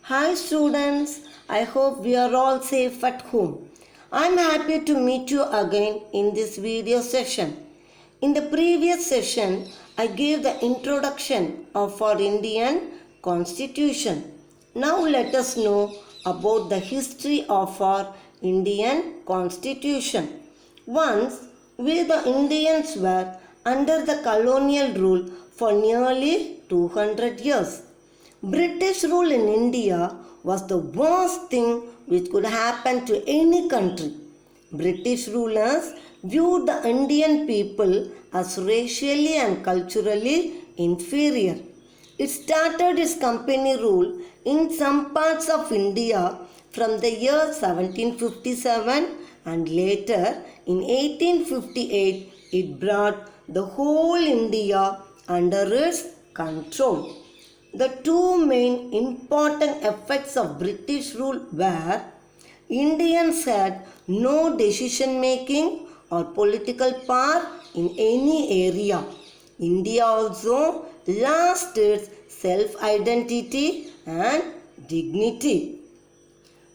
Hi students, I hope we are all safe at home. I am happy to meet you again in this video session. In the previous session, I gave the introduction of our Indian Constitution. Now let us know about the history of our Indian Constitution. Once, we the Indians were under the colonial rule for nearly 200 years. British rule in India was the worst thing which could happen to any country. British rulers viewed the Indian people as racially and culturally inferior. It started its company rule in some parts of India from the year 1757 and later in 1858 it brought the whole India under its control. The two main important effects of British rule were Indians had no decision making or political power in any area. India also lost its self-identity and dignity.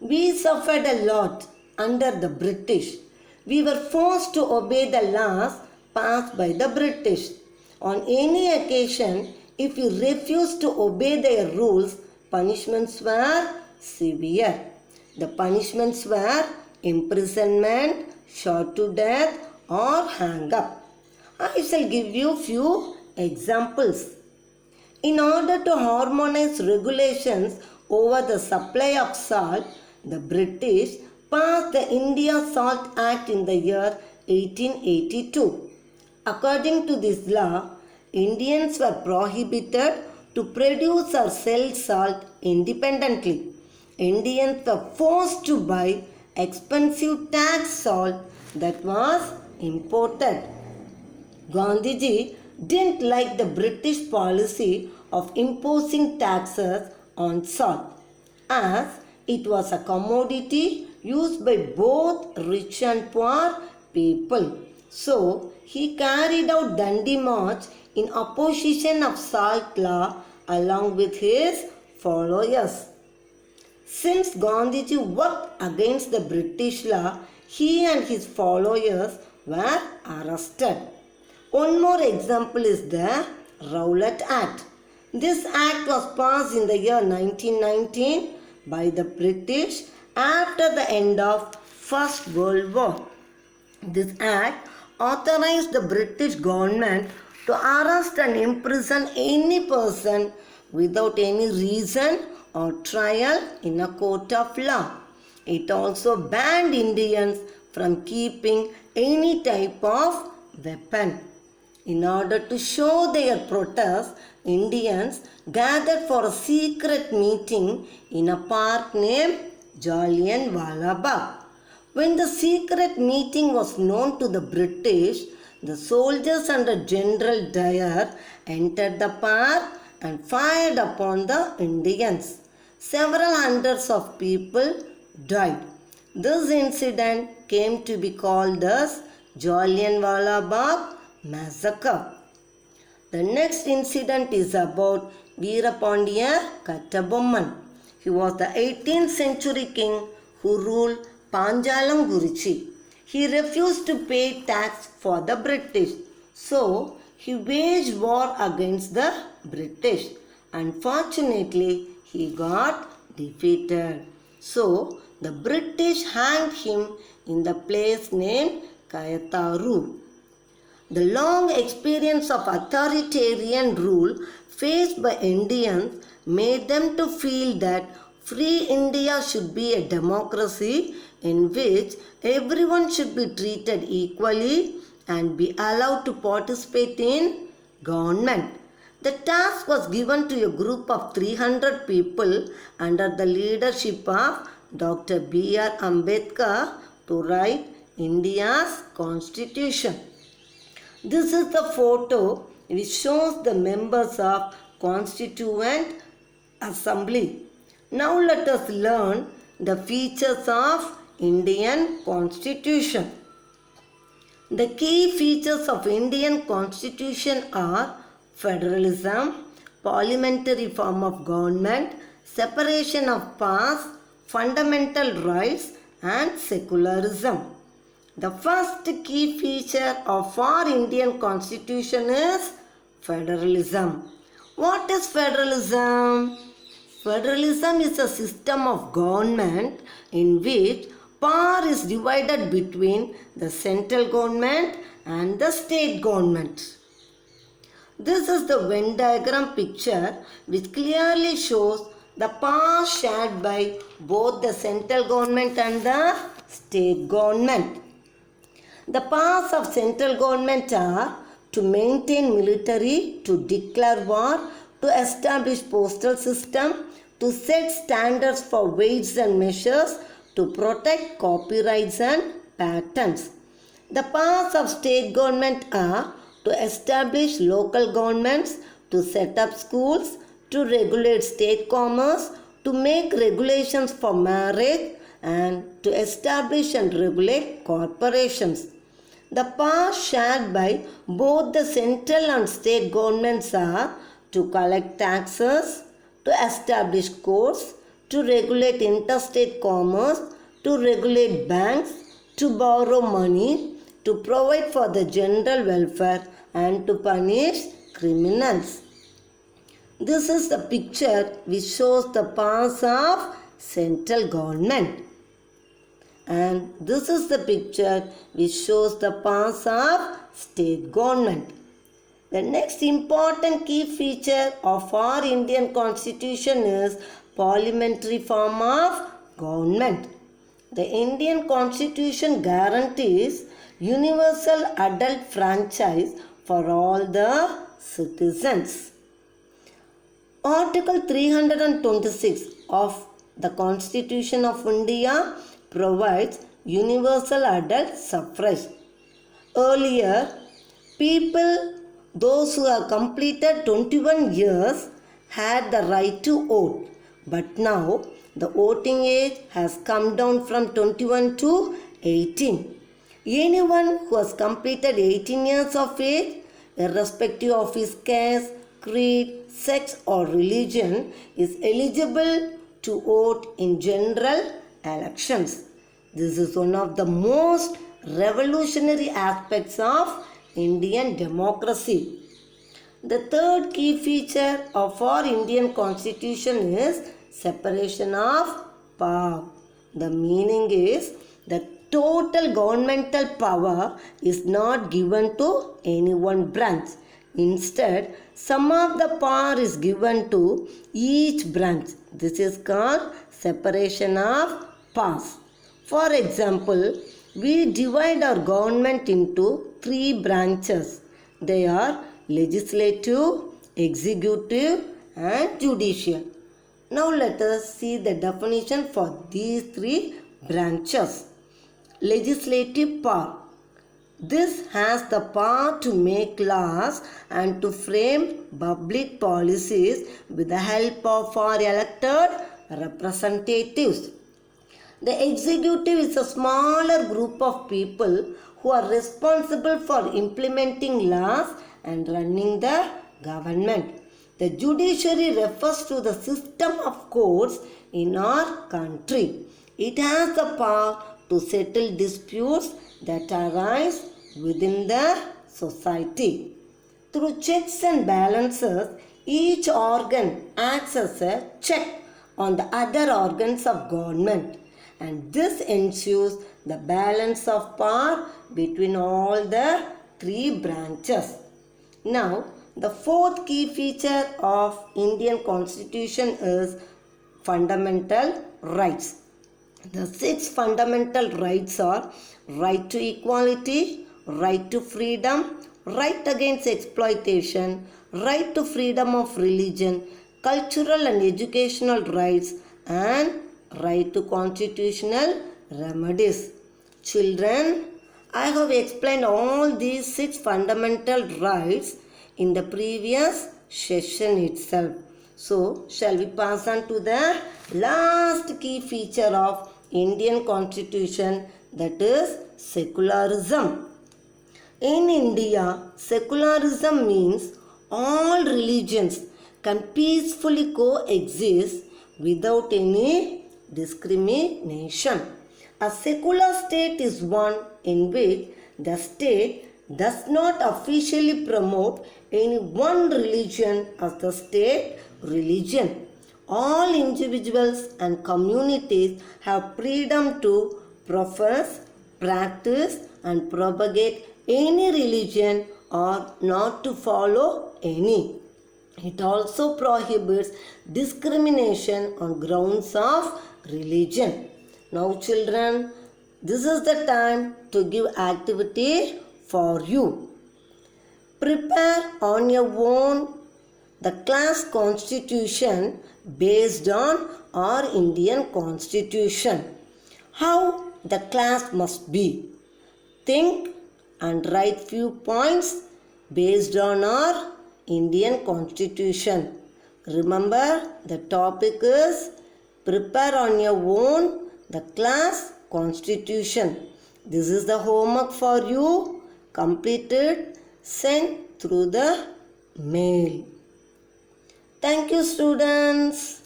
We suffered a lot under the British. We were forced to obey the laws passed by the British. On any occasion, if we refused to obey their rules, punishments were severe. The punishments were imprisonment, shot to death, or hang up. I shall give you few examples. In order to harmonize regulations over the supply of salt, the British passed the India Salt Act in the year 1882. According to this law, Indians were prohibited to produce or sell salt independently. Indians were forced to buy expensive tax salt that was imported. Gandhiji didn't like the British policy of imposing taxes on salt, as it was a commodity used by both rich and poor people. So, he carried out Dandi March in opposition of salt law along with his followers. Since Gandhiji worked against the British law, he and his followers were arrested. One more example is the Rowlatt Act. This act was passed in the year 1919 by the British after the end of First World War. This act authorized the British government to arrest and imprison any person without any reason or trial in a court of law. It also banned Indians from keeping any type of weapon. In order to show their protest, Indians gathered for a secret meeting in a park named Jallianwala Bagh. When the secret meeting was known to the British, the soldiers under General Dyer entered the park and fired upon the Indians. Several hundreds of people died. This incident came to be called as Jallianwala Bagh Massacre. The next incident is about Veerapandiya Kattabomman. He was the 18th century king who ruled Panjalam Guruchi. He refused to pay tax for the British. So, he waged war against the British. Unfortunately, he got defeated. So, the British hanged him in the place named Kayataru. The long experience of authoritarian rule faced by Indians made them to feel that free India should be a democracy in which everyone should be treated equally and be allowed to participate in government. The task was given to a group of 300 people under the leadership of Dr. B.R. Ambedkar to write India's Constitution. This is the photo which shows the members of Constituent Assembly. Now let us learn the features of Indian Constitution. The key features of Indian Constitution are federalism, parliamentary form of government, separation of powers, fundamental rights and secularism. The first key feature of our Indian constitution is federalism. What is federalism? Federalism is a system of government in which power is divided between the central government and the state government. This is the Venn diagram picture which clearly shows the power shared by both the central government and the state government. The powers of central government are to maintain military, to declare war, to establish postal system, to set standards for weights and measures, to protect copyrights and patents. The powers of state government are to establish local governments, to set up schools, to regulate state commerce, to make regulations for marriage, and to establish and regulate corporations. The powers shared by both the central and state governments are to collect taxes, to establish courts, to regulate interstate commerce, to regulate banks, to borrow money, to provide for the general welfare and to punish criminals. This is the picture which shows the powers of central government. And this is the picture which shows the powers of state government. The next important key feature of our Indian constitution is parliamentary form of government. The Indian constitution guarantees universal adult franchise for all the citizens. Article 326 of the Constitution of India provides universal adult suffrage. Earlier, those who have completed 21 years had the right to vote. But now, the voting age has come down from 21 to 18. Anyone who has completed 18 years of age, irrespective of his caste, creed, sex or religion, is eligible to vote in general elections. This is one of the most revolutionary aspects of Indian democracy. The third key feature of our Indian constitution is separation of power. The meaning is that total governmental power is not given to any one branch. Instead, some of the power is given to each branch. This is called separation of powers. For example, we divide our government into 3 branches. They are legislative, executive and judicial. Now let us see the definition for these 3 branches. Legislative power. This has the power to make laws and to frame public policies with the help of our elected representatives. The executive is a smaller group of people who are responsible for implementing laws and running the government. The judiciary refers to the system of courts in our country. It has the power to settle disputes that arise within the society. Through checks and balances, each organ acts as a check on the other organs of government, and this ensures the balance of power between all the 3 branches. Now, the fourth key feature of Indian constitution is fundamental rights. The 6 fundamental rights are right to equality, right to freedom, right against exploitation, right to freedom of religion, cultural and educational rights, and right to constitutional remedies. Children, I have explained all these 6 fundamental rights in the previous session itself. So, shall we pass on to the last key feature of Indian constitution, that is secularism. In India, secularism means all religions can peacefully coexist without any discrimination. A secular state is one in which the state does not officially promote any one religion as the state religion. All individuals and communities have freedom to profess, practice, and propagate any religion or not to follow any. It also prohibits discrimination on grounds of religion. Now, children, this is the time to give activity for you. Prepare on your own the class constitution based on our Indian constitution. How the class must be. Think and write few points based on our Indian constitution. Remember, the topic is prepare on your own the class constitution. This is the homework for you. Completed, sent through the mail. Thank you, students.